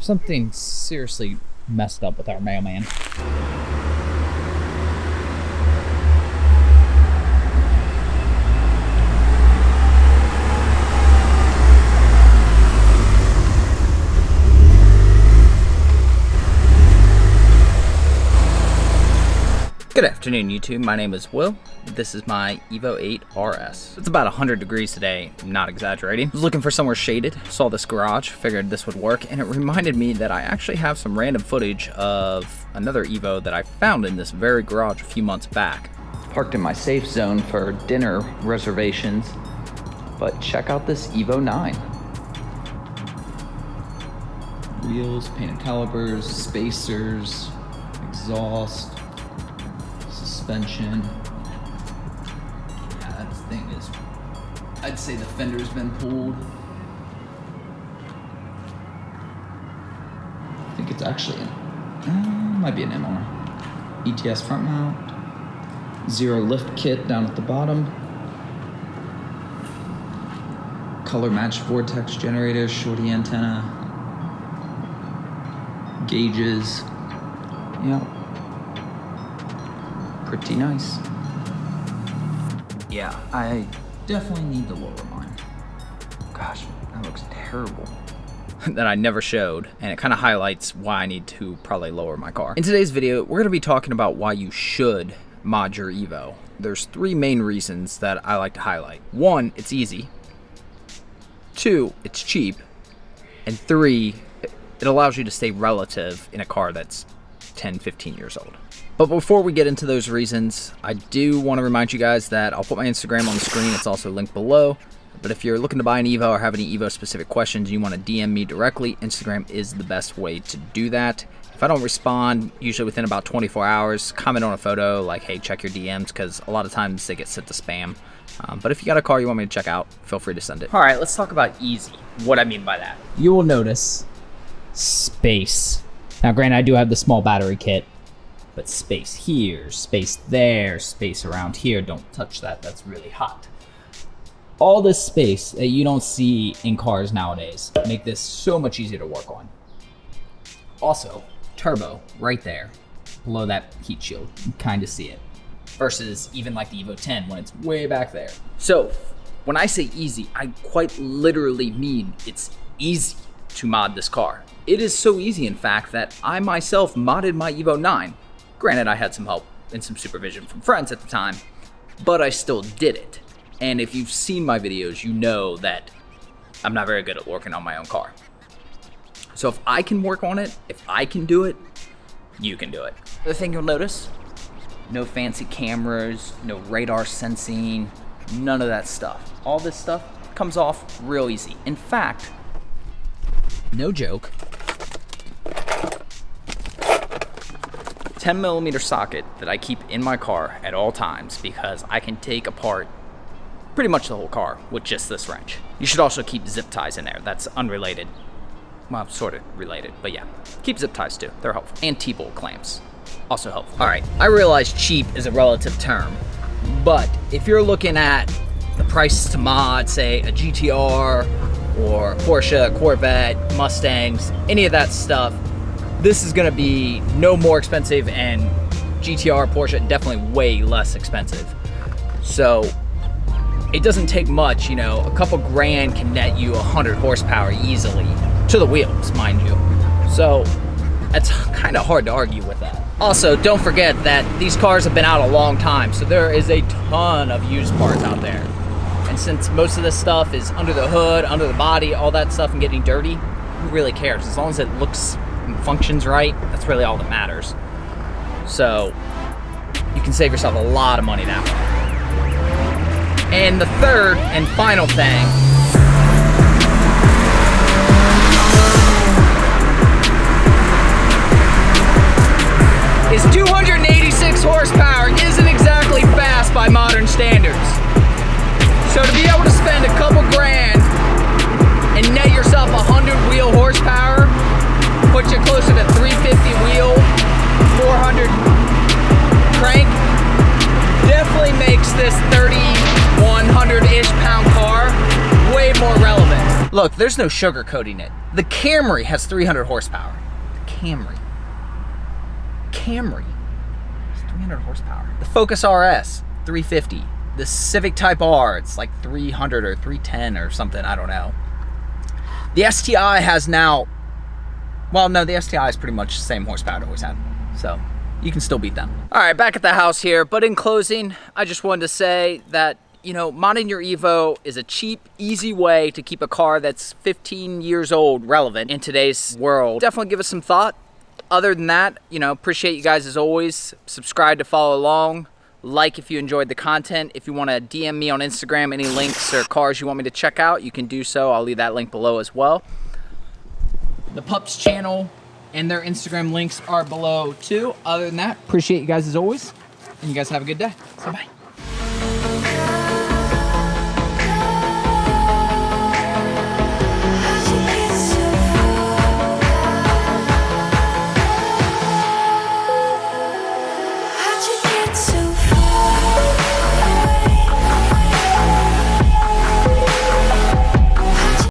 Something seriously messed up with our mailman. Good afternoon, YouTube. My name is Will. This is my Evo 8 RS. It's about 100 degrees today, I'm not exaggerating. I was looking for somewhere shaded, saw this garage, figured this would work, and it reminded me that I actually have some random footage of another Evo that I found in this very garage a few months back. Parked in my safe zone for dinner reservations, but check out this Evo 9. Wheels, painted calipers, spacers, exhaust, suspension. Yeah, that thing is, I'd say the fender's been pulled. I think it's actually might be an MR. ETS front mount, zero lift kit down at the bottom, color matched vortex generator, shorty antenna, gauges. Yeah, pretty nice. Yeah, I definitely need to lower mine. Gosh, that looks terrible. That I never showed, and it kind of highlights why I need to probably lower my car. In today's video, we're going to be talking about why you should mod your Evo. There's three main reasons that I like to highlight. One, it's easy. Two, it's cheap. And three, it allows you to stay relative in a car that's 10, 15 years old. But before we get into those reasons, I do want to remind you guys that I'll put my Instagram on the screen. It's also linked below. But if you're looking to buy an Evo or have any Evo specific questions, you want to DM me directly, Instagram is the best way to do that. If I don't respond, usually within about 24 hours, comment on a photo like, hey, check your DMs, because a lot of times they get sent to spam. But if you got a car you want me to check out, feel free to send it. All right, let's talk about easy. What I mean by that. You will notice space. Now, granted, I do have the small battery kit, but space here, space there, space around here. Don't touch that, that's really hot. All this space that you don't see in cars nowadays make this so much easier to work on. Also, turbo right there, below that heat shield, you kind of see it. Versus even like the Evo 10 when it's way back there. So, when I say easy, I quite literally mean it's easy to mod this car. It is so easy, in fact, that I myself modded my Evo 9. Granted, I had some help and some supervision from friends at the time, but I still did it. And if you've seen my videos, you know that I'm not very good at working on my own car. So if I can work on it, if I can do it, you can do it. The thing you'll notice, no fancy cameras, no radar sensing, none of that stuff. All this stuff comes off real easy. In fact, no joke, 10mm socket that I keep in my car at all times because I can take apart pretty much the whole car with just this wrench. You should also keep zip ties in there. That's unrelated. Well, sort of related, but yeah. Keep zip ties too, they're helpful. And T-bolt clamps, also helpful. All right, I realize cheap is a relative term, but if you're looking at the prices to mod, say a GTR or Porsche, Corvette, Mustangs, any of that stuff, this is gonna be no more expensive, and GTR, Porsche, definitely way less expensive. So it doesn't take much, you know, a couple grand can net you 100 horsepower easily, to the wheels, mind you. So it's kind of hard to argue with that. Also, don't forget that these cars have been out a long time, so there is a ton of used parts out there. And since most of this stuff is under the hood, under the body, all that stuff, and getting dirty, who really cares? As long as it looks and functions right, that's really all that matters. So you can save yourself a lot of money that way. And the third and final thing is 286 horsepower isn't exactly fast by modern standards. So to be able to spend a couple grand and net yourself 100 wheel horsepower, put you closer to 350 wheel, 400 crank, definitely makes this 3,100-ish pound car look, there's no sugarcoating it. The Camry has 300 horsepower. The Camry has 300 horsepower. The Focus RS, 350. The Civic Type R, it's like 300 or 310 or something, I don't know. The STI has now, well, no, the STI is pretty much the same horsepower it always had. So you can still beat them. All right, back at the house here. But in closing, I just wanted to say that, you know, modding your Evo is a cheap, easy way to keep a car that's 15 years old relevant in today's world. Definitely give us some thought. Other than that, you know, appreciate you guys as always. Subscribe to follow along. Like if you enjoyed the content. If you want to DM me on Instagram any links or cars you want me to check out, you can do so. I'll leave that link below as well. The Pups channel and their Instagram links are below too. Other than that, appreciate you guys as always. And you guys have a good day. So bye.